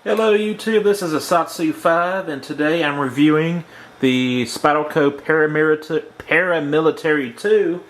Hello YouTube, this is Asatsu 5 and today I'm reviewing the Spyderco Paramilitary 2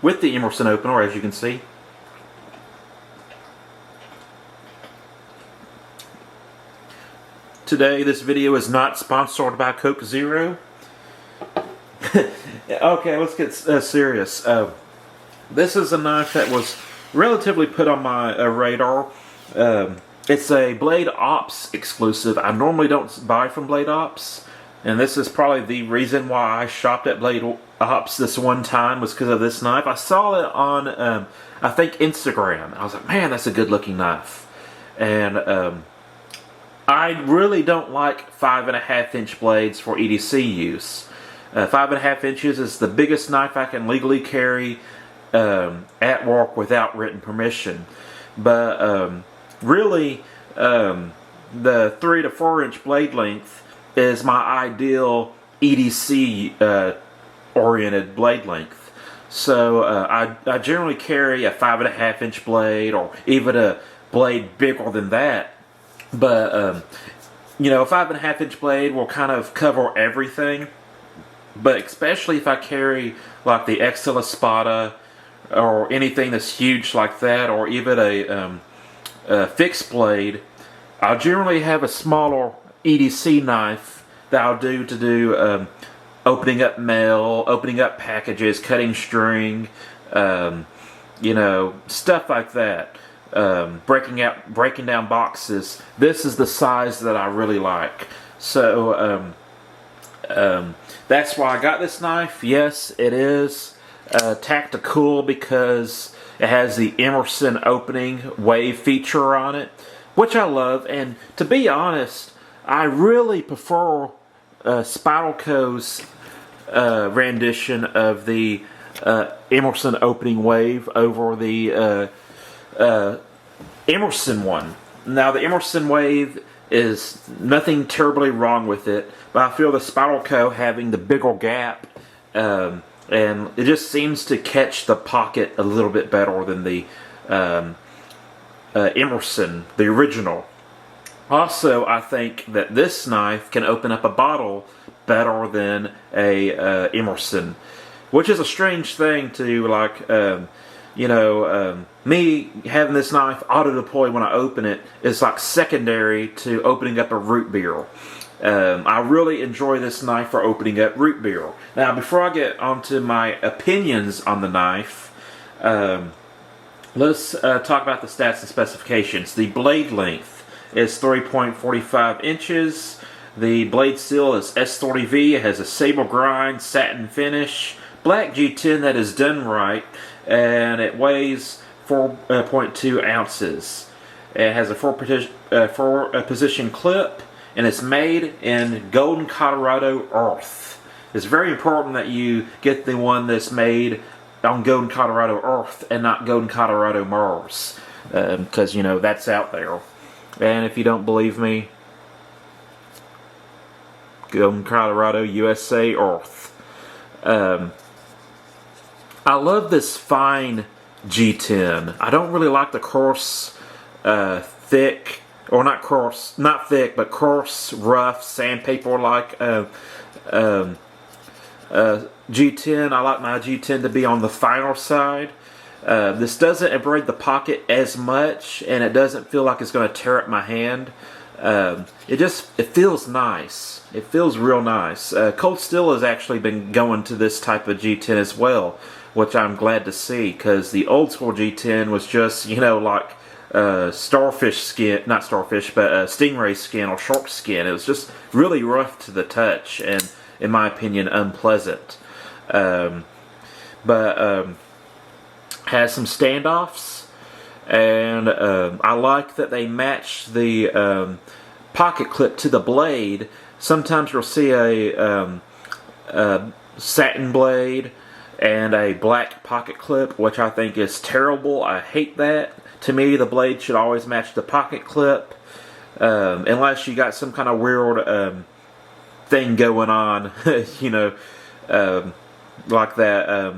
with the Emerson opener, as you can see. Today this video is not sponsored by Coke Zero. Okay, let's get serious. This is a knife that was relatively put on my radar. It's a Blade Ops exclusive. I normally don't buy from Blade Ops, and this is probably the reason why I shopped at Blade Ops this one time, was because of this knife. I saw it on, I think, Instagram. I was like, man, that's a good looking knife. And I really don't like 5.5 inch blades for EDC use. 5.5 inches is the biggest knife I can legally carry at work without written permission. But really, the 3 to 4 inch blade length is my ideal EDC oriented blade length. So I generally carry a 5.5 inch blade, or even a blade bigger than that. But you know, a 5.5 inch blade will kind of cover everything. But especially if I carry like the XL Espada or anything that's huge like that, or even a fixed blade, I'll generally have a smaller EDC knife that I'll do to do opening up mail, opening up packages, cutting string, you know, stuff like that. Breaking down boxes. This is the size that I really like. So that's why I got this knife. Yes, it is tactical because it has the Emerson opening wave feature on it, which I love. And to be honest, I really prefer Spyderco's rendition of the Emerson opening wave over the Emerson one. Now, the Emerson wave is nothing terribly wrong with it, but I feel the Spyderco having the bigger gap, and it just seems to catch the pocket a little bit better than the Emerson, the original. Also, I think that this knife can open up a bottle better than a Emerson, which is a strange thing to, like, you know, me having this knife auto-deploy when I open it is like secondary to opening up a root beer. I really enjoy this knife for opening up root beer. Now, before I get onto my opinions on the knife, let's talk about the stats and specifications. The blade length is 3.45 inches. The blade steel is S30V. It has a sable grind, satin finish, black G10 that is done right, and it weighs 4.2 ounces. It has a four position clip, and it's made in Golden, Colorado earth. It's very important that you get the one that's made on Golden, Colorado earth and not Golden, Colorado Mars, because, you know, that's out there. And if you don't believe me, Golden, Colorado, USA earth. I love this fine G10. I don't really like the coarse, thick, or not coarse, not thick, but coarse, rough, sandpaper-like G10. I like my G10 to be on the finer side. This doesn't abrade the pocket as much, and it doesn't feel like it's going to tear up my hand. It feels nice. It feels real nice. Cold Steel has actually been going to this type of G10 as well, which I'm glad to see, because the old school G10 was just, you know, like starfish skin, not starfish, but stingray skin or shark skin. It was just really rough to the touch and, in my opinion, unpleasant. But has some standoffs, and I like that they match the pocket clip to the blade. Sometimes you'll see a satin blade and a black pocket clip, which I think is terrible. I hate that. To me, the blade should always match the pocket clip, unless you got some kind of weird thing going on, you know, like that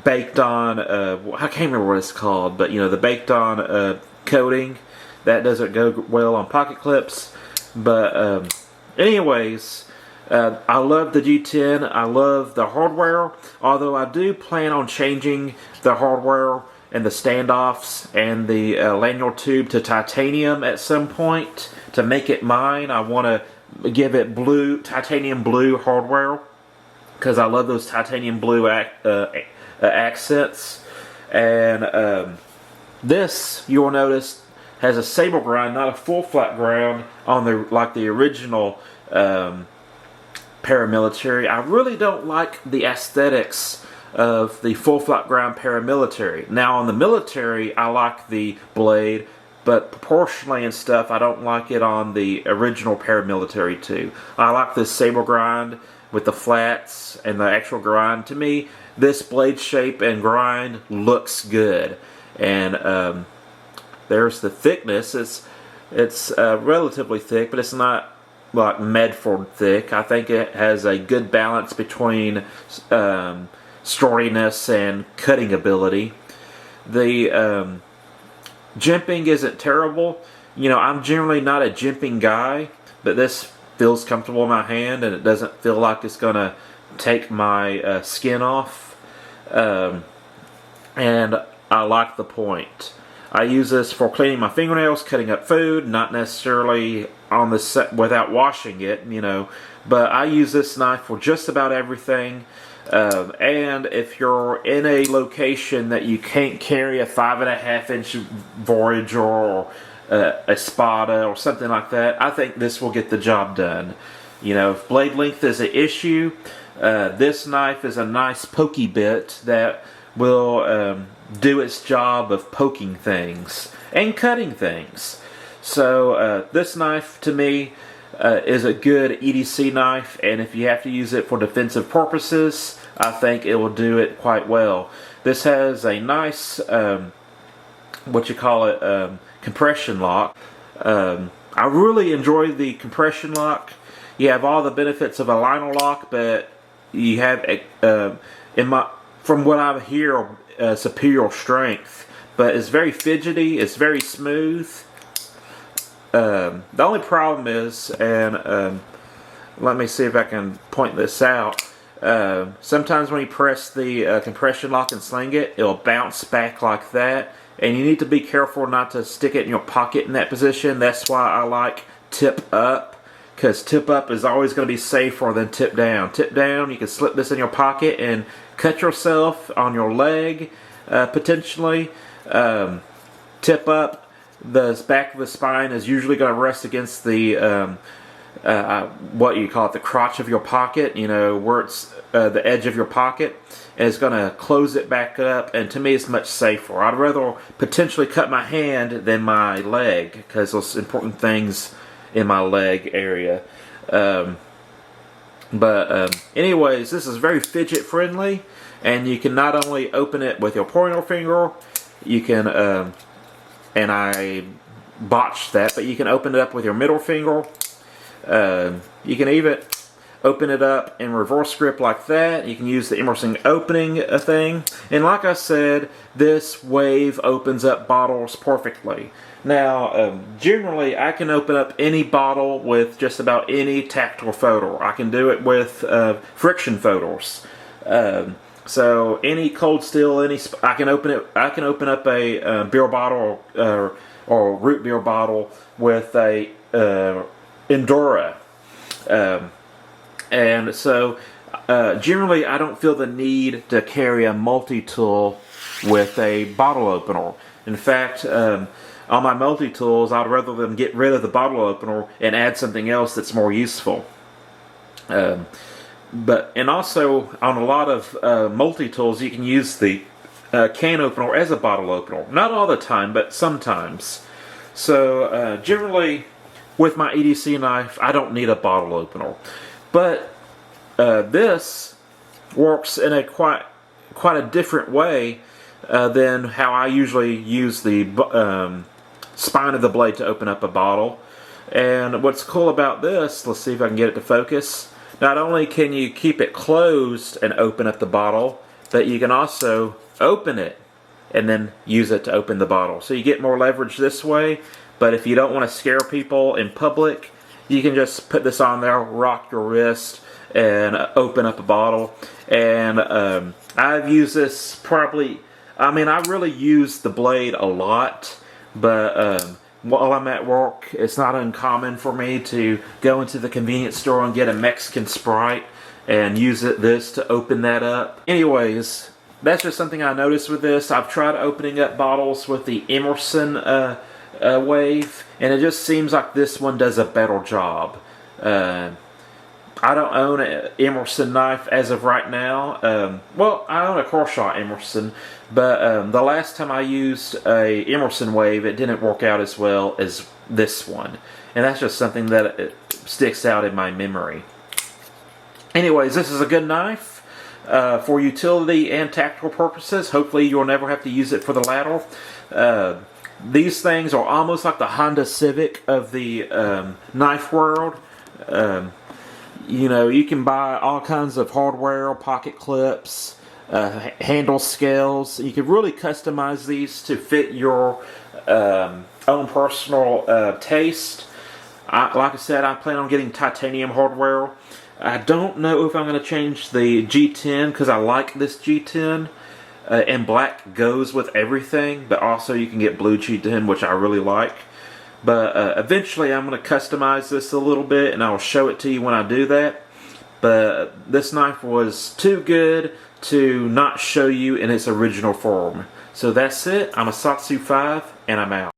baked on, I can't remember what it's called, but, you know, the baked on coating That doesn't go well on pocket clips. But anyways, I love the G10. I love the hardware, although I do plan on changing the hardware and the standoffs and the lanyard tube to titanium at some point to make it mine. I want to give it titanium blue hardware because I love those titanium blue accents. And this, you will notice, has a sable grind, not a full flat ground on like the original paramilitary. I really don't like the aesthetics of the full flat ground paramilitary. Now on the military, I like the blade, but proportionally and stuff, I don't like it on the original paramilitary too. I like this sable grind with the flats and the actual grind. To me, this blade shape and grind looks good. And there's the thickness. It's relatively thick, but it's not like Medford thick. I think it has a good balance between sturdiness and cutting ability. The jimping isn't terrible. You know, I'm generally not a jimping guy, but this feels comfortable in my hand, and it doesn't feel like it's going to take my skin off. And I like the point. I use this for cleaning my fingernails, cutting up food, not necessarily on the set without washing it, you know. But I use this knife for just about everything. And if you're in a location that you can't carry a 5.5-inch Voyager or a Spada or something like that, I think this will get the job done. You know, if blade length is an issue, this knife is a nice pokey bit that will do its job of poking things and cutting things. So this knife to me is a good EDC knife, and if you have to use it for defensive purposes, I think it will do it quite well. This has a nice compression lock. I really enjoy the compression lock. You have all the benefits of a liner lock, but you have from what I hear, superior strength, but it's very fidgety, it's very smooth. The only problem is, and let me see if I can point this out, sometimes when you press the compression lock and sling it, it'll bounce back like that, and you need to be careful not to stick it in your pocket in that position. That's why I like tip up, because tip up is always going to be safer than tip down. Tip down, you can slip this in your pocket and cut yourself on your leg, potentially. Tip up, the back of the spine is usually going to rest against the what you call it, the crotch of your pocket, you know, where it's the edge of your pocket, and it's going to close it back up, and to me it's much safer. I'd rather potentially cut my hand than my leg, because there's important things in my leg area. Anyways, this is very fidget friendly, and you can not only open it with your pointer finger, you can, and I botched that, but you can open it up with your middle finger. You can even open it up in reverse grip like that. You can use the Emerson opening thing. And like I said, this wave opens up bottles perfectly. Now, generally, I can open up any bottle with just about any tactile photo. I can do it with friction photos. So any cold steel, I can open it. I can open up a beer bottle or root beer bottle with a Endura. And so generally I don't feel the need to carry a multi-tool with a bottle opener. In fact, on my multi-tools, I'd rather them get rid of the bottle opener and add something else that's more useful. And also on a lot of multi-tools, you can use the can opener as a bottle opener. Not all the time, but sometimes. So generally with my EDC knife, I don't need a bottle opener. But this works in a quite a different way than how I usually use the spine of the blade to open up a bottle. And what's cool about this, let's see if I can get it to focus. Not only can you keep it closed and open up the bottle, but you can also open it and then use it to open the bottle. So you get more leverage this way, But if you don't want to scare people in public, you can just put this on there, rock your wrist, and open up a bottle. And I've used this probably, I mean, I really use the blade a lot, but while I'm at work, it's not uncommon for me to go into the convenience store and get a Mexican Sprite and use this to open that up. Anyways, that's just something I noticed with this. I've tried opening up bottles with the Emerson wave, and it just seems like this one does a better job. I don't own an Emerson knife as of right now. Well, I own a Crawshaw Emerson, but the last time I used a Emerson wave, it didn't work out as well as this one. And that's just something that it sticks out in my memory. Anyways, this is a good knife for utility and tactical purposes. Hopefully you'll never have to use it for the latter. These things are almost like the Honda Civic of the knife world. You know, you can buy all kinds of hardware, pocket clips, handle scales. You can really customize these to fit your own personal taste. Like I said, I plan on getting titanium hardware. I don't know if I'm going to change the G10 because I like this G10. And black goes with everything, but also you can get blue G10, which I really like. But eventually I'm going to customize this a little bit, and I'll show it to you when I do that. But this knife was too good to not show you in its original form. So that's it. I'm a Satsu 5, and I'm out.